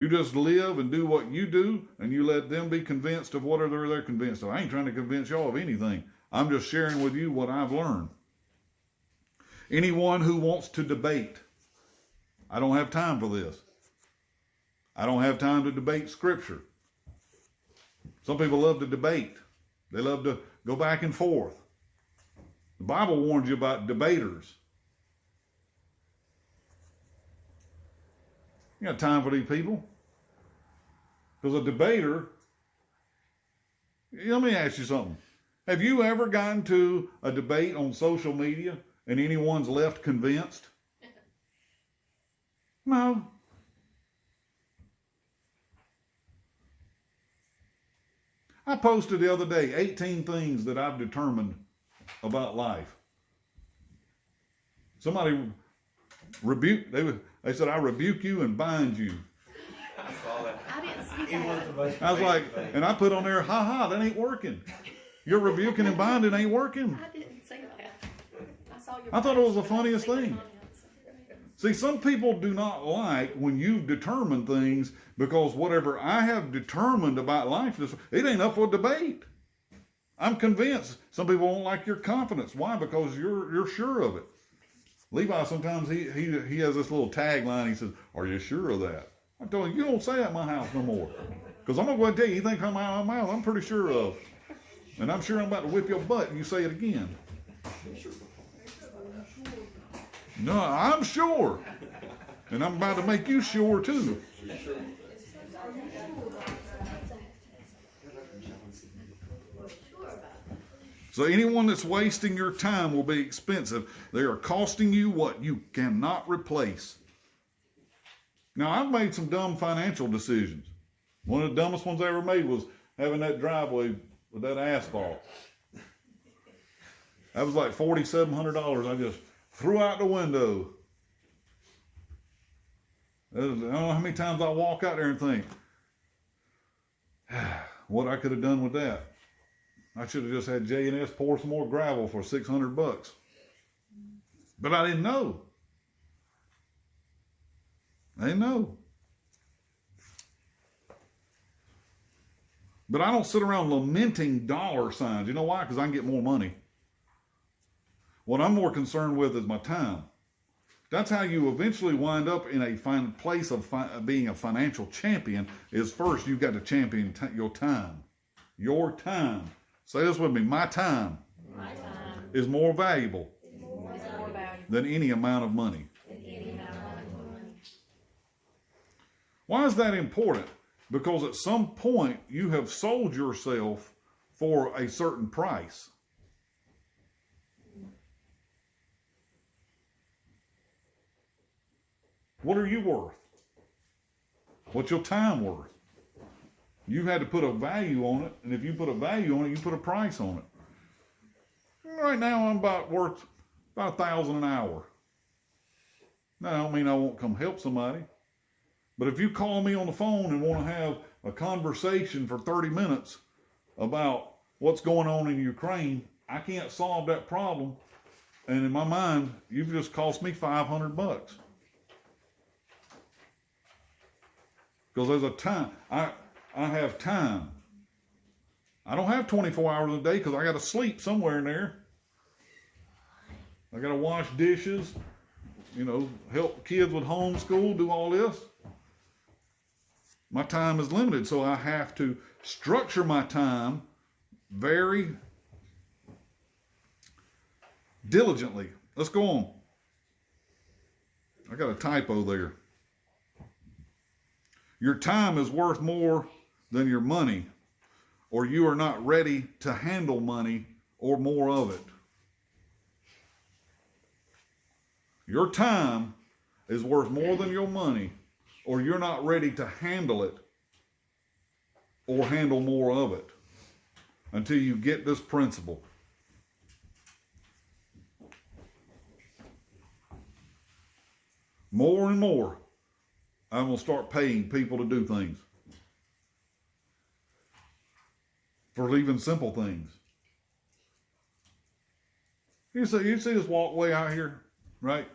You just live and do what you do, and you let them be convinced of whatever they're convinced of. I ain't trying to convince y'all of anything. I'm just sharing with you what I've learned. Anyone who wants to debate, I don't have time for this. I don't have time to debate Scripture. Some people love to debate. They love to go back and forth. The Bible warns you about debaters. You got time for these people? Because a debater, let me ask you something. Have you ever gotten to a debate on social media and anyone's left convinced? No. I posted the other day 18 things that I've determined about life. Somebody rebuked, they said, I rebuke you and bind you. I saw that. I didn't see that. I was like, and I put on there, that ain't working. Your rebuking and binding ain't working. I didn't see that. I thought it was the funniest thing. See, some people do not like when you've determined things, because whatever I have determined about life, it ain't up for debate. I'm convinced. Some people won't like your confidence. Why? Because you're sure of it. Levi, sometimes he has this little tagline. He says, are you sure of that? I told him, you don't say that in my house no more. Because I'm going to go ahead and tell you, anything come out of my mouth, I'm pretty sure of. And I'm sure I'm about to whip your butt and you say it again. No, I'm sure. And I'm about to make you sure too. So anyone that's wasting your time will be expensive. They are costing you what you cannot replace. Now, I've made some dumb financial decisions. One of the dumbest ones I ever made was having that driveway with that asphalt. That was like $4,700 I just threw out the window. I don't know how many times I walk out there and think, what I could have done with that. I should have just had J&S pour some more gravel for $600. But I didn't know. I didn't know. But I don't sit around lamenting dollar signs. You know why? Because I can get more money. What I'm more concerned with is my time. That's how you eventually wind up in a place of being a financial champion. Is first you've got to champion your time. Your time. Say this with me. My time is more valuable than any amount of money. Why is that important? Because at some point you have sold yourself for a certain price. What are you worth? What's your time worth? You had to put a value on it, and if you put a value on it, you put a price on it. Right now, I'm worth about $1,000 an hour. Now, I don't mean I won't come help somebody, but if you call me on the phone and want to have a conversation for 30 minutes about what's going on in Ukraine, I can't solve that problem, and in my mind, you've just cost me $500. Because there's a time. I have time. I don't have 24 hours a day because I got to sleep somewhere in there. I got to wash dishes, help kids with homeschool, do all this. My time is limited, so I have to structure my time very diligently. Let's go on. I got a typo there. Your time is worth more than your money, or you are not ready to handle money or more of it. Your time is worth more than your money, or you're not ready to handle it or handle more of it until you get this principle. More and more, I'm going to start paying people to do things. For even simple things. You see this walkway out here, right?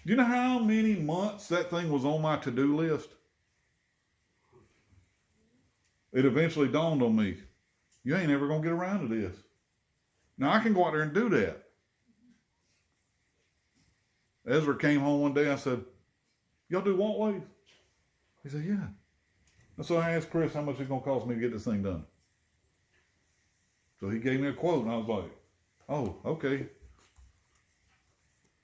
Do you know how many months that thing was on my to-do list? It eventually dawned on me, you ain't ever going to get around to this. Now, I can go out there and do that. Ezra came home one day. I said, y'all do walkways? He said, yeah. And so I asked Chris how much it's going to cost me to get this thing done. So he gave me a quote, and I was like, oh, okay.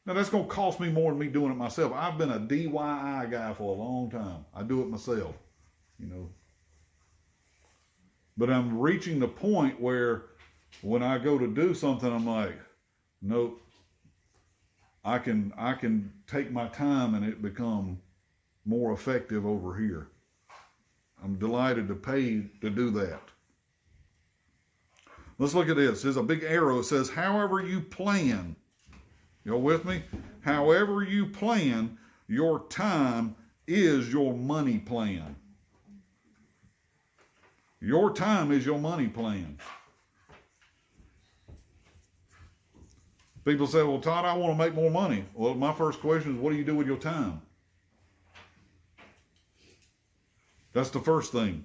Now, that's going to cost me more than me doing it myself. I've been a DIY guy for a long time. I do it myself, you know. But I'm reaching the point where when I go to do something, I'm like, nope. I can take my time and it become more effective over here. I'm delighted to pay to do that. Let's look at this. There's a big arrow. It says, however you plan. Y'all with me? However you plan, your time is your money plan. Your time is your money plan. People say, well, Todd, I want to make more money. Well, my first question is, what do you do with your time? That's the first thing.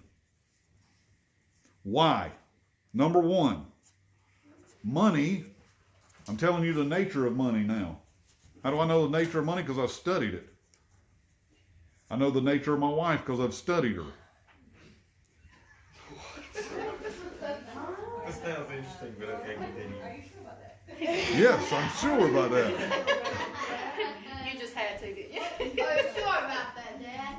Why? Number one, money. I'm telling you the nature of money now. How do I know the nature of money? Because I've studied it. I know the nature of my wife because I've studied her. That sounds interesting, but okay, continue. Are you sure about that? Yes, I'm sure about that. You just had to, didn't you? Are you sure about that, Dad?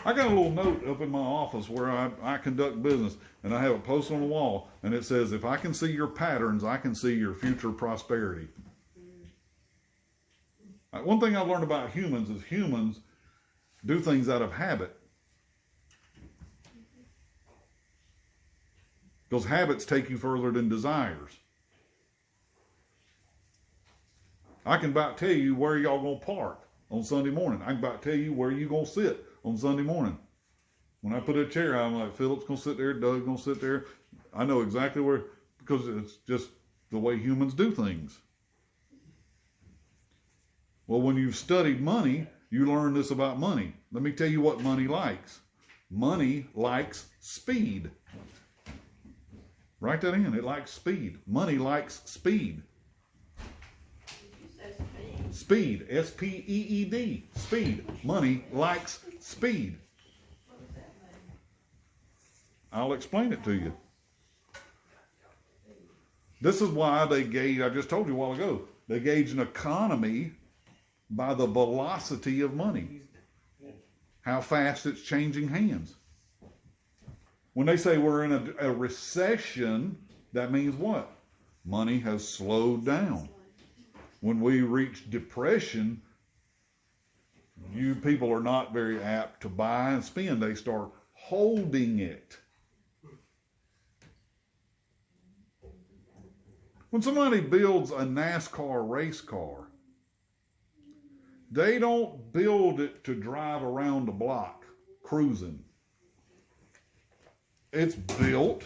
I got a little note up in my office where I conduct business, and I have it posted on the wall, and it says, if I can see your patterns, I can see your future prosperity. One thing I've learned about humans is humans do things out of habit. Because habits take you further than desires. I can about tell you where y'all going to park on Sunday morning. I can about tell you where you going to sit on Sunday morning. When I put a chair out, I'm like, Philip's going to sit there, Doug's going to sit there. I know exactly where, because it's just the way humans do things. Well, when you've studied money, you learn this about money. Let me tell you what money likes. Money likes speed. Write that in. It likes speed. Money likes speed. Speed. S-P-E-E-D. Speed. Money likes speed. I'll explain it to you. This is why they gauge, I just told you a while ago, they gauge an economy by the velocity of money. How fast it's changing hands. When they say we're in a recession, that means what? Money has slowed down. When we reach depression, you people are not very apt to buy and spend. They start holding it. When somebody builds a NASCAR race car, they don't build it to drive around the block cruising. It's built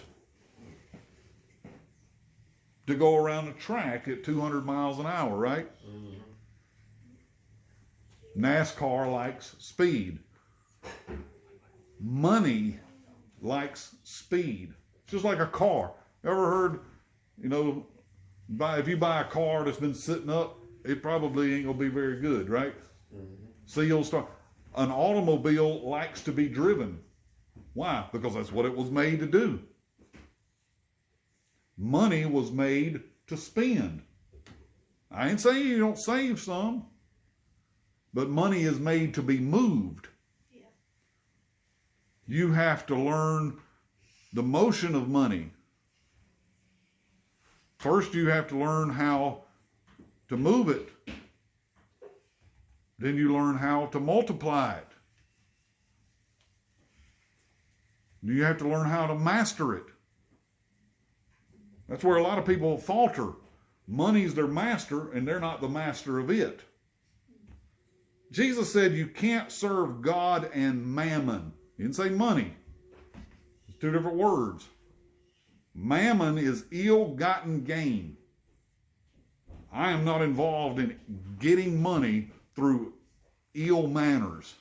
to go around the track at 200 miles an hour, right? Mm-hmm. NASCAR likes speed. Money likes speed. It's just like a car. Ever heard, if you buy a car that's been sitting up, it probably ain't going to be very good, right? Mm-hmm. So you'll start. An automobile likes to be driven. Why? Because that's what it was made to do. Money was made to spend. I ain't saying you don't save some, but money is made to be moved. Yeah. You have to learn the motion of money. First, you have to learn how to move it. Then you learn how to multiply it. You have to learn how to master it. That's where a lot of people falter. Money's their master, and they're not the master of it. Jesus said you can't serve God and mammon. He didn't say money. It's two different words. Mammon is ill-gotten gain. I am not involved in getting money through ill manners.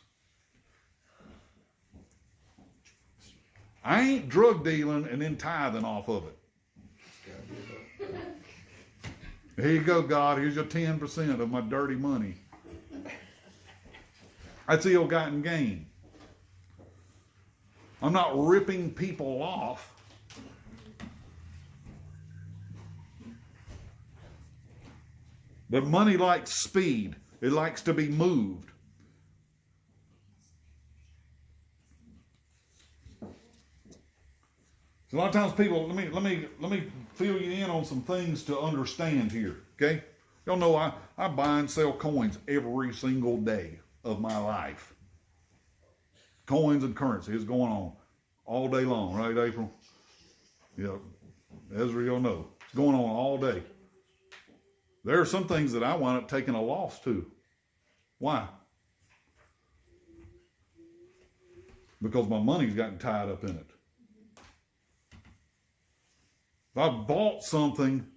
I ain't drug dealing and then tithing off of it. Here you go, God. Here's your 10% of my dirty money. That's ill-gotten gain. I'm not ripping people off. But money likes speed. It likes to be moved. So a lot of times people, let me fill you in on some things to understand here, okay? Y'all know I buy and sell coins every single day of my life. Coins and currency is going on all day long, right, April? Yeah, Ezra, you'll know. It's going on all day. There are some things that I wind up taking a loss to. Why? Because my money's gotten tied up in it. If I bought something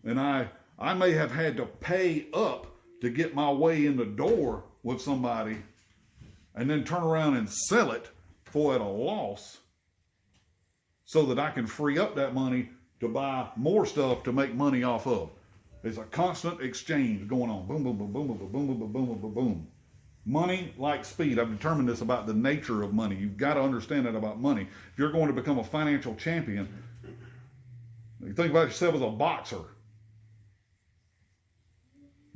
and I may have had to pay up to get my way in the door with somebody and then turn around and sell it for at a loss so that I can free up that money to buy more stuff to make money off of. There's a constant exchange going on. Boom, boom, boom, boom, boom, boom, boom, boom, boom, boom, boom. Money like speed. I've determined this about the nature of money. You've got to understand that about money. If you're going to become a financial champion, you think about yourself as a boxer.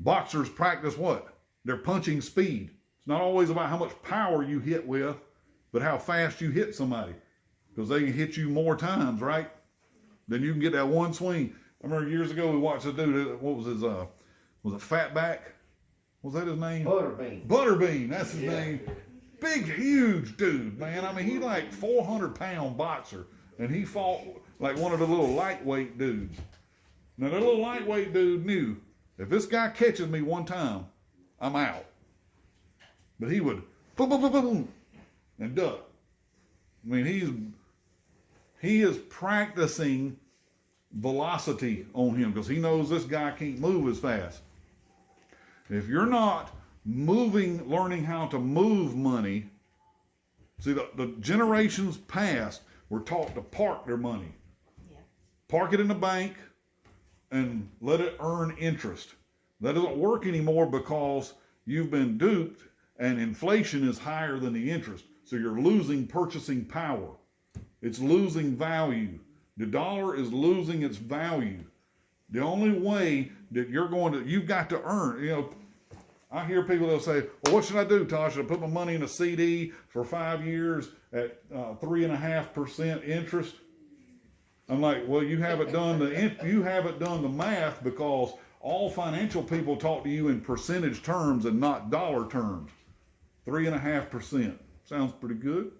Boxers practice what? They're punching speed. It's not always about how much power you hit with, but how fast you hit somebody. Because they can hit you more times, right? Then you can get that one swing. I remember years ago we watched a dude, what was his, was it Fatback? Was that his name? Butterbean. Butterbean, that's his name. Big, huge dude, man. I mean, he like 400-pound boxer. And he fought like one of the little lightweight dudes. Now, that little lightweight dude knew, if this guy catches me one time, I'm out. But he would boom, boom, boom, boom, boom, and duck. I mean, he is practicing velocity on him because he knows this guy can't move as fast. If you're not learning how to move money, see, the generations past were taught to park their money. Yeah. Park it in the bank and let it earn interest. That doesn't work anymore because you've been duped and inflation is higher than the interest. So you're losing purchasing power. It's losing value. The dollar is losing its value. The only way that you've got to earn, I hear people that'll say, well, what should I do, Tosh? Should I put my money in a CD for 5 years at 3.5% interest? I'm like, well, you haven't done the math because all financial people talk to you in percentage terms and not dollar terms. 3.5%. Sounds pretty good.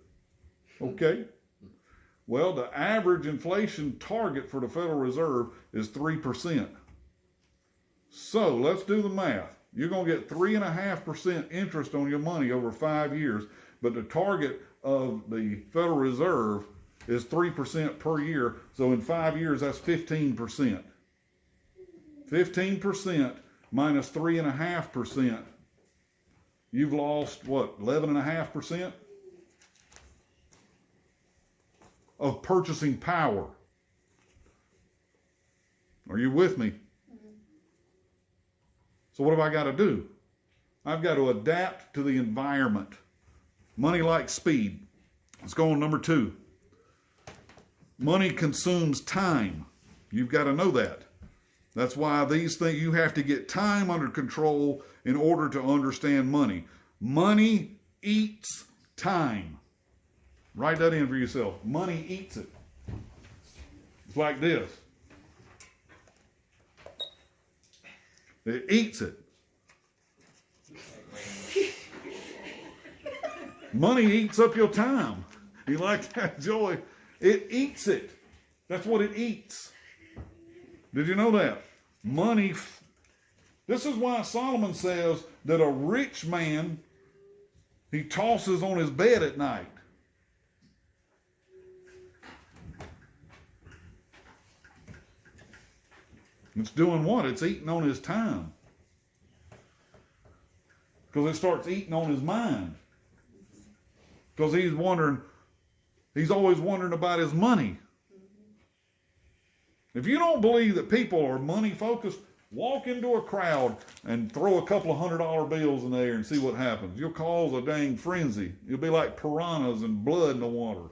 Okay. Well, the average inflation target for the Federal Reserve is 3%. So let's do the math. You're going to get 3.5% interest on your money over 5 years, but the target of the Federal Reserve is 3% per year. So in 5 years, that's 15%. 15% minus 3.5%. You've lost, what, 11.5% of purchasing power. Are you with me? So what have I got to do? I've got to adapt to the environment. Money likes speed. Let's go on number 2. Money consumes time. You've got to know that. That's why these things, you have to get time under control in order to understand money. Money eats time. Write that in for yourself. Money eats it. It's like this. It eats it. Money eats up your time. You like that, Joy? It eats it. That's what it eats. Did you know that? Money. This is why Solomon says that a rich man, he tosses on his bed at night. It's doing what? It's eating on his time. Because it starts eating on his mind. Because he's always wondering about his money. If you don't believe that people are money focused, walk into a crowd and throw a couple of $100 bills in there and see what happens. You'll cause a dang frenzy. You'll be like piranhas and blood in the water.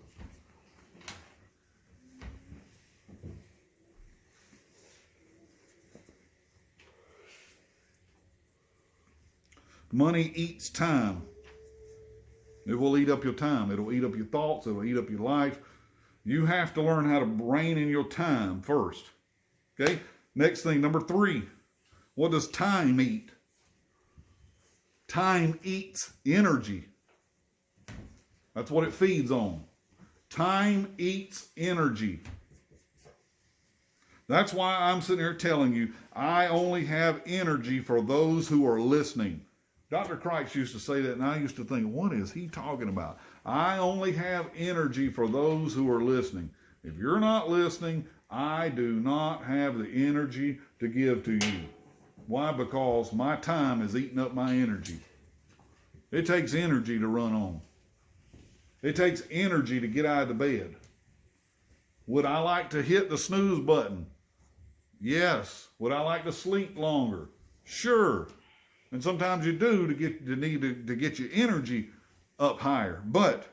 Money eats time. It will eat up your time. It'll eat up your thoughts. It'll eat up your life. You have to learn how to rein in your time first. Okay? Next thing, number 3. What does time eat? Time eats energy. That's what it feeds on. Time eats energy. That's why I'm sitting here telling you, I only have energy for those who are listening. Dr. Christ used to say that, and I used to think, what is he talking about? I only have energy for those who are listening. If you're not listening, I do not have the energy to give to you. Why? Because my time is eating up my energy. It takes energy to run on. It takes energy to get out of the bed. Would I like to hit the snooze button? Yes. Would I like to sleep longer? Sure. And sometimes you do to get your energy up higher. But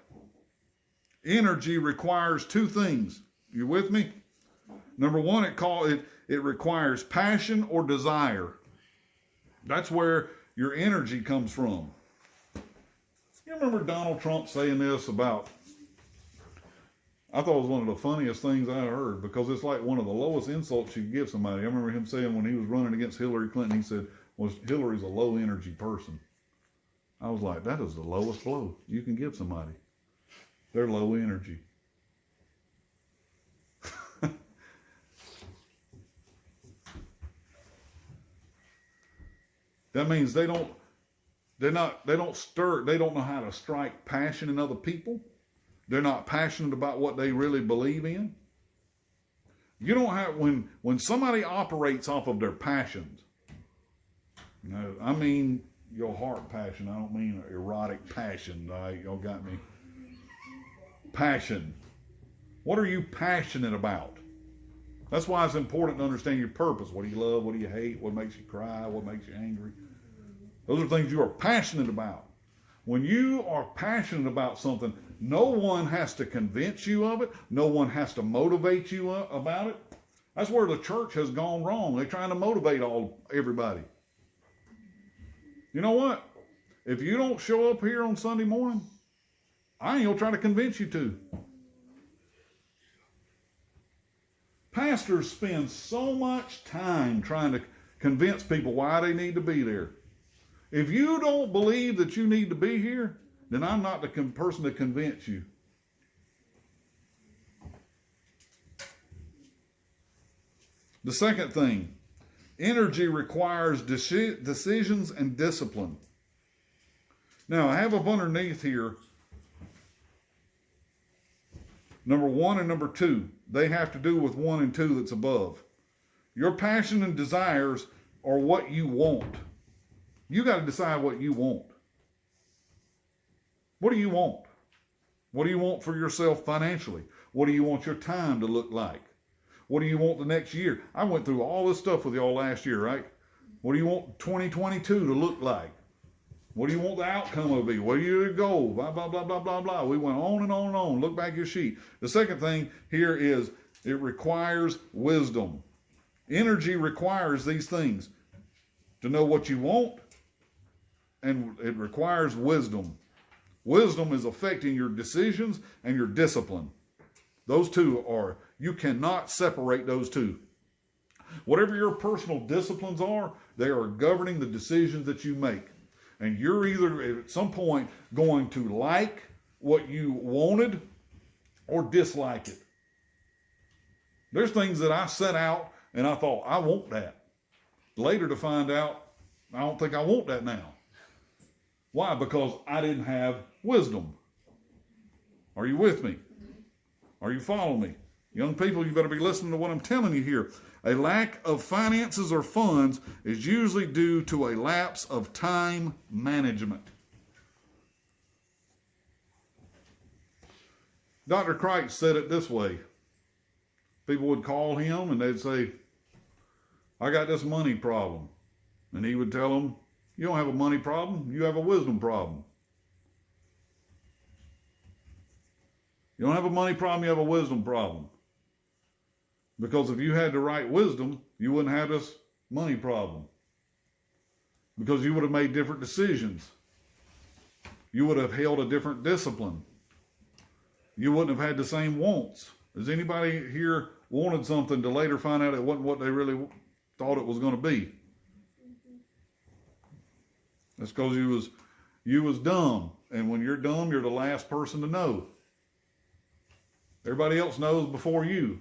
energy requires 2 things. You with me? Number 1, it requires passion or desire. That's where your energy comes from. You remember Donald Trump saying this about, I thought it was one of the funniest things I heard, because it's like one of the lowest insults you can give somebody. I remember him saying when he was running against Hillary Clinton, he said, well, Hillary's a low energy person. I was like, that is the lowest blow you can give somebody. They're low energy. That means they don't know how to strike passion in other people. They're not passionate about what they really believe in. You don't have, when somebody operates off of their passions, no, I mean your heart passion. I don't mean erotic passion. Y'all got me. Passion. What are you passionate about? That's why it's important to understand your purpose. What do you love? What do you hate? What makes you cry? What makes you angry? Those are things you are passionate about. When you are passionate about something, no one has to convince you of it. No one has to motivate you about it. That's where the church has gone wrong. They're trying to motivate everybody. You know what? If you don't show up here on Sunday morning, I ain't gonna try to convince you to. Pastors spend so much time trying to convince people why they need to be there. If you don't believe that you need to be here, then I'm not the person to convince you. The second thing, energy requires decisions and discipline. Now, I have up underneath here, number 1 and number 2. They have to do with 1 and 2 that's above. Your passion and desires are what you want. You got to decide what you want. What do you want? What do you want for yourself financially? What do you want your time to look like? What do you want the next year? I went through all this stuff with y'all last year, right? What do you want 2022 to look like? What do you want the outcome to be? Where do you go? Blah, blah, blah, blah, blah, blah. We went on and on and on. Look back at your sheet. The second thing here is it requires wisdom. Energy requires these things. To know what you want, and it requires wisdom. Wisdom is affecting your decisions and your discipline. Those two are, you cannot separate those two. Whatever your personal disciplines are, they are governing the decisions that you make. And you're either at some point going to like what you wanted or dislike it. There's things that I set out and I thought, I want that. Later to find out, I don't think I want that now. Why? Because I didn't have wisdom. Are you with me? Are you following me? Young people, you better be listening to what I'm telling you here. A lack of finances or funds is usually due to a lapse of time management. Dr. Cricht said it this way. People would call him and they'd say, I got this money problem. And he would tell them, you don't have a money problem, you have a wisdom problem. You don't have a money problem, you have a wisdom problem. Because if you had the right wisdom, you wouldn't have this money problem. Because you would have made different decisions. You would have held a different discipline. You wouldn't have had the same wants. Has anybody here wanted something to later find out it wasn't what they really thought it was going to be? That's because you was dumb. And when you're dumb, you're the last person to know. Everybody else knows before you.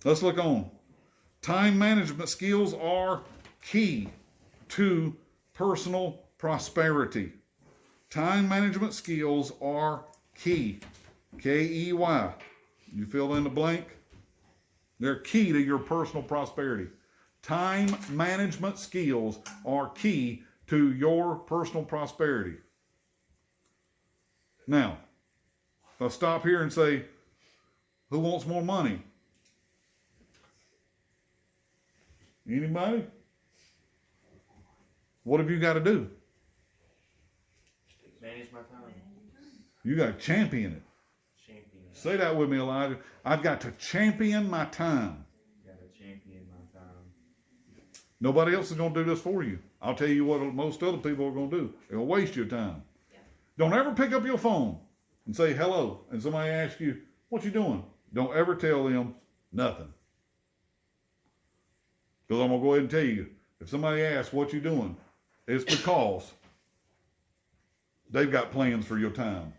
Let's look on. Time management skills are key to personal prosperity. Time management skills are key. K-E-Y. You fill in the blank. They're key to your personal prosperity. Time management skills are key to your personal prosperity. Now, if I stop here and say, who wants more money? Anybody? What have you got to do? Manage my time. You got to champion it. Champion. Say that with me, Elijah. I've got to champion my time. Got to champion my time. Nobody else is going to do this for you. I'll tell you what most other people are going to do. They'll waste your time. Yeah. Don't ever pick up your phone and say hello, and somebody asks you, what you doing? Don't ever tell them nothing. Because I'm going to go ahead and tell you, if somebody asks what you doing, it's because they've got plans for your time.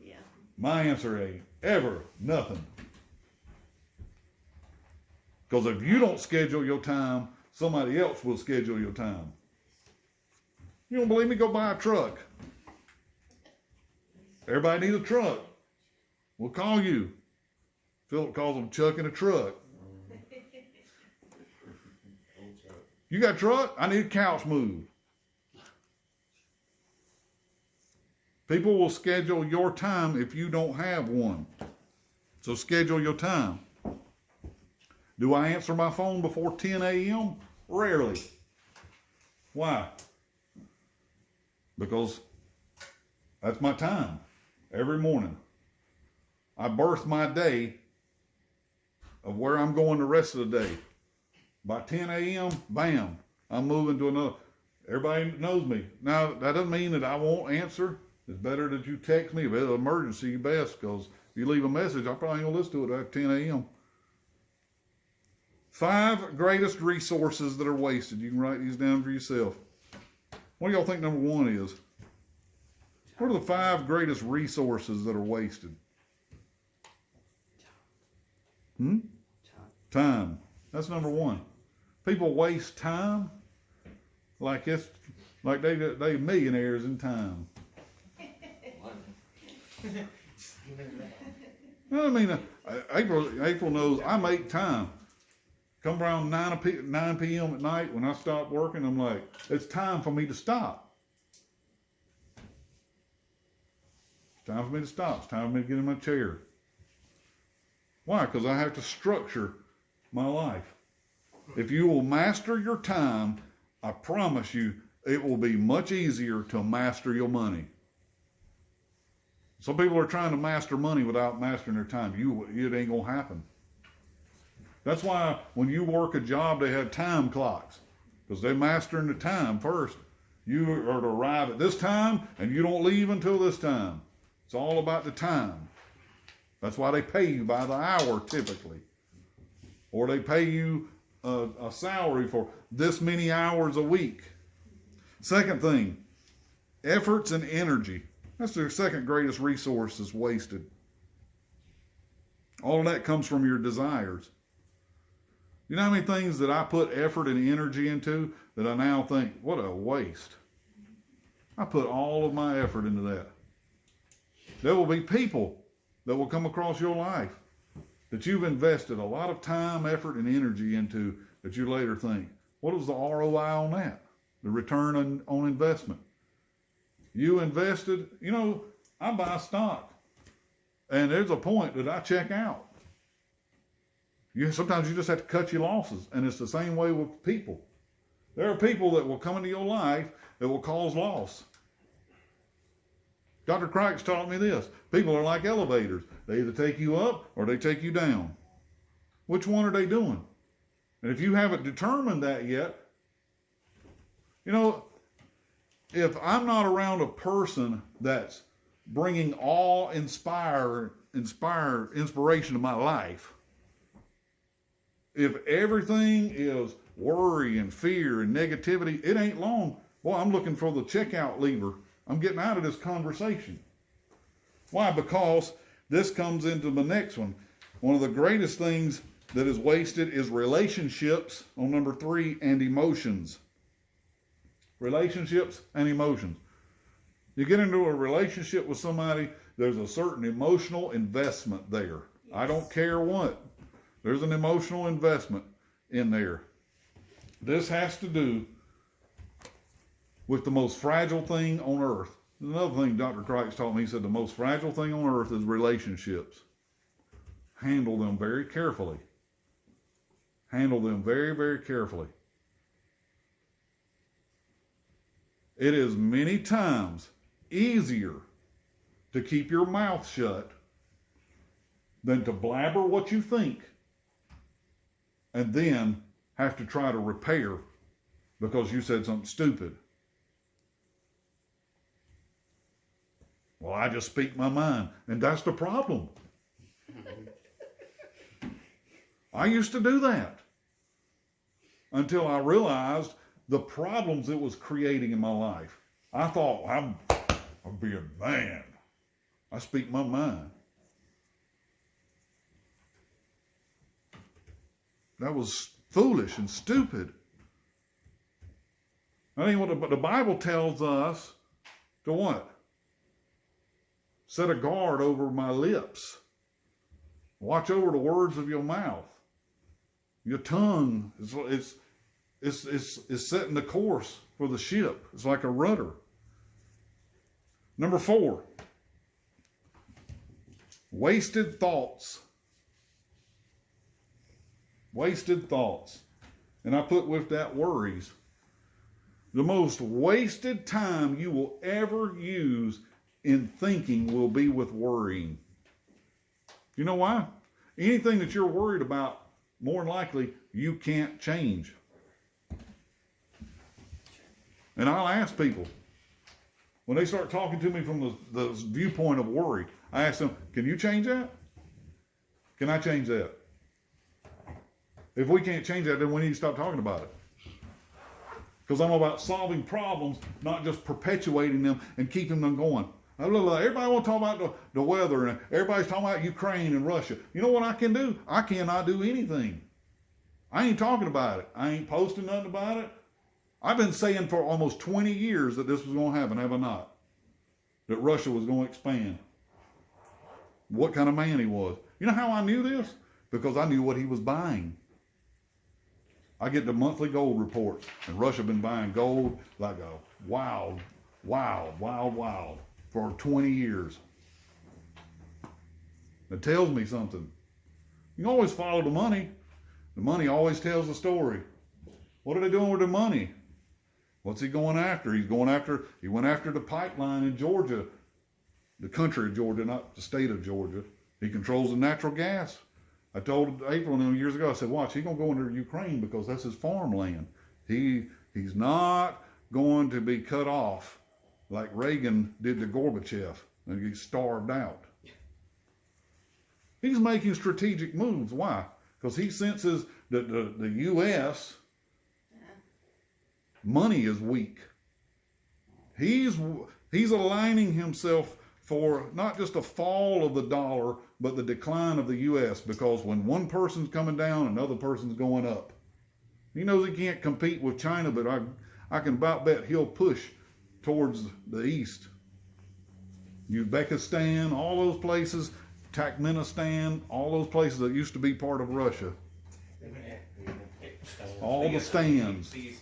Yeah. My answer ain't ever nothing. Because if you don't schedule your time, somebody else will schedule your time. You don't believe me? Go buy a truck. Everybody needs a truck. We'll call you. Philip calls them Chuck in a truck. You got a truck? I need a couch moved. People will schedule your time if you don't have one. So schedule your time. Do I answer my phone before 10 a.m.? Rarely. Why? Because that's my time every morning. I birth my day of where I'm going the rest of the day. By 10 a.m., bam, I'm moving to another. Everybody knows me. Now, that doesn't mean that I won't answer. It's better that you text me. If it's an emergency, you best, because if you leave a message, I probably ain't going to listen to it at 10 a.m. 5 greatest resources that are wasted. You can write these down for yourself. What do y'all think number 1 is? What are the 5 greatest resources that are wasted? Time. That's number 1. People waste time like they millionaires in time. I mean, April knows I make time. Come around 9 p.m. at night when I stop working, I'm like, it's time for me to stop. It's time for me to stop. It's time for me to get in my chair. Why? Because I have to structure my life. If you will master your time, I promise you, it will be much easier to master your money. Some people are trying to master money without mastering their time. It ain't going to happen. That's why when you work a job, they have time clocks. Because they're mastering the time first. You are to arrive at this time, and you don't leave until this time. It's all about the time. That's why they pay you by the hour, typically. Or they pay you a salary for this many hours a week. Second thing, efforts and energy. That's their second greatest resource is wasted. All of that comes from your desires. You know how many things that I put effort and energy into that I now think, what a waste. I put all of my effort into that. There will be people that will come across your life that you've invested a lot of time, effort, and energy into that you later think, what was the ROI on that? The return on investment. You invested, you know, I buy stock, and there's a point that I check out. Sometimes you just have to cut your losses, and it's the same way with people. There are people that will come into your life that will cause loss. Dr. Crikes taught me this. People are like elevators. They either take you up or they take you down. Which one are they doing? And if you haven't determined that yet, you know, if I'm not around a person that's bringing all inspiration to my life, if everything is worry and fear and negativity, it ain't long. Well, I'm looking for the checkout lever. I'm getting out of this conversation. Why? Because this comes into the next one. One of the greatest things that is wasted is relationships, on number 3, and emotions. Relationships and emotions. You get into a relationship with somebody, there's a certain emotional investment there. I don't care what. There's an emotional investment in there. This has to do with the most fragile thing on earth. Another thing Dr. Crikes taught me, he said the most fragile thing on earth is relationships. Handle them very carefully. Handle them very, very carefully. It is many times easier to keep your mouth shut than to blabber what you think and then have to try to repair because you said something stupid. Well, I just speak my mind, and that's the problem. I used to do that until I realized the problems it was creating in my life. I thought, I'm being man. I speak my mind. That was foolish and stupid. I mean, what the Bible tells us to what? Set a guard over my lips. Watch over the words of your mouth. Your tongue is setting the course for the ship. It's like a rudder. Number 4, wasted thoughts. Wasted thoughts. And I put with that worries. The most wasted time you will ever use in thinking will be with worrying. You know why? Anything that you're worried about, more than likely, you can't change. And I'll ask people, when they start talking to me from the viewpoint of worry, I ask them, can you change that? Can I change that? If we can't change that, then we need to stop talking about it. Because I'm about solving problems, not just perpetuating them and keeping them going. Everybody wants to talk about the weather, and everybody's talking about Ukraine and Russia. You know what I can do? I cannot do anything. I ain't talking about it. I ain't posting nothing about it. I've been saying for almost 20 years that this was going to happen, have I not? That Russia was going to expand. What kind of man he was. You know how I knew this? Because I knew what he was buying. I get the monthly gold reports, and Russia been buying gold like a wild for 20 years. It tells me something. You can always follow the money. The money always tells the story. What are they doing with the money? What's he going after? He went after the pipeline in Georgia, the country of Georgia, not the state of Georgia. He controls the natural gas. I told April years ago, I said, watch, he's going to go into Ukraine because that's his farmland. He's not going to be cut off like Reagan did to Gorbachev and he starved out. He's making strategic moves. Why? Because he senses that the U.S. money is weak. He's aligning himself for not just a fall of the dollar, but the decline of the U.S. because when one person's coming down, another person's going up. He knows he can't compete with China, but I can about bet he'll push towards the east. Uzbekistan, all those places, Turkmenistan, all those places that used to be part of Russia. All the stands. All the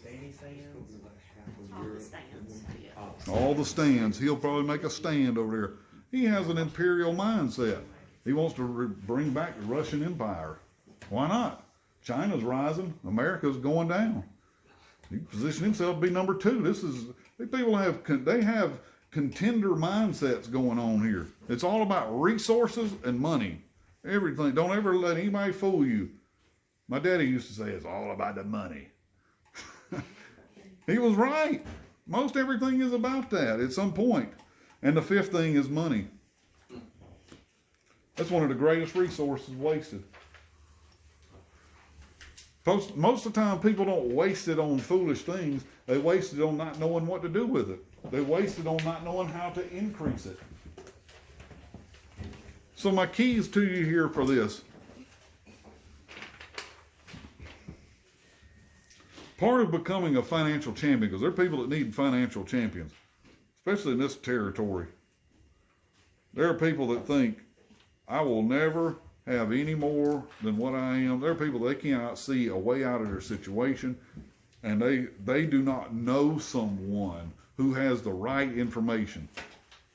stands, yeah. All the stands. He'll probably make a stand over there. He has an imperial mindset. He wants to bring back the Russian Empire. Why not? China's rising. America's going down. He positioned himself to be number 2. These people have contender mindsets going on here. It's all about resources and money. Everything. Don't ever let anybody fool you. My daddy used to say it's all about the money. He was right. Most everything is about that at some point. And the 5th thing is money. That's one of the greatest resources wasted. Most of the time, people don't waste it on foolish things. They waste it on not knowing what to do with it. They waste it on not knowing how to increase it. So my keys to you here for this. Part of becoming a financial champion, because there are people that need financial champions, especially in this territory. There are people that think, I will never have any more than what I am. There are people they cannot see a way out of their situation, and they do not know someone who has the right information.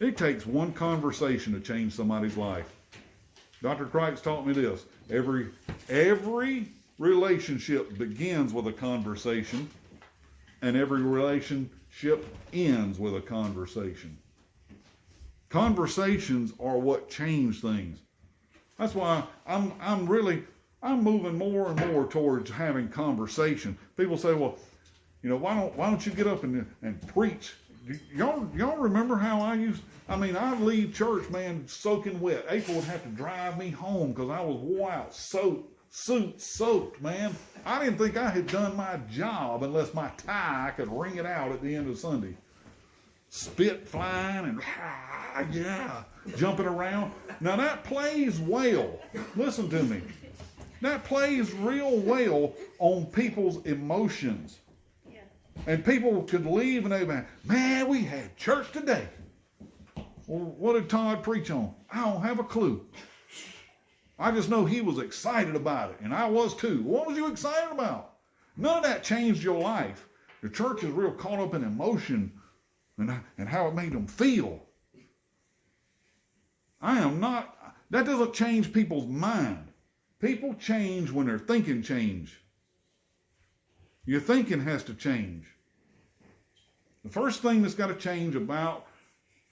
It takes one conversation to change somebody's life. Dr. Crichton taught me this. Every relationship begins with a conversation, and every relationship ends with a conversation. Conversations are what change things. That's why I'm moving more and more towards having conversation. People say, well, you know, why don't you get up and preach? Y'all remember how I'd leave church, man, soaking wet. April would have to drive me home because I was wore out, soaked, man. I didn't think I had done my job unless my tie, I could wring it out at the end of Sunday. Spit flying and jumping around. Now that plays well. Listen to me. That plays real well on people's emotions. Yeah. And people could leave and they'd be, man, we had church today. Well, what did Todd preach on? I don't have a clue. I just know he was excited about it, and I was too. What was you excited about? None of that changed your life. The church is real caught up in emotion and how it made them feel. That doesn't change people's mind. People change when their thinking change. Your thinking has to change. The first thing that's got to change about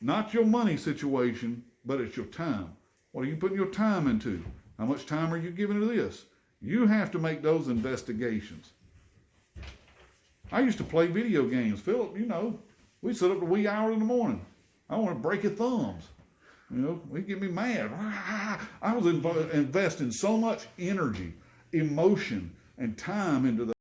not your money situation, but it's your time. What are you putting your time into? How much time are you giving to this? You have to make those investigations. I used to play video games. Philip, you know, we'd sit up to wee hours in the morning. I want to break your thumbs. You know, he'd get me mad. I was investing so much energy, emotion, and time into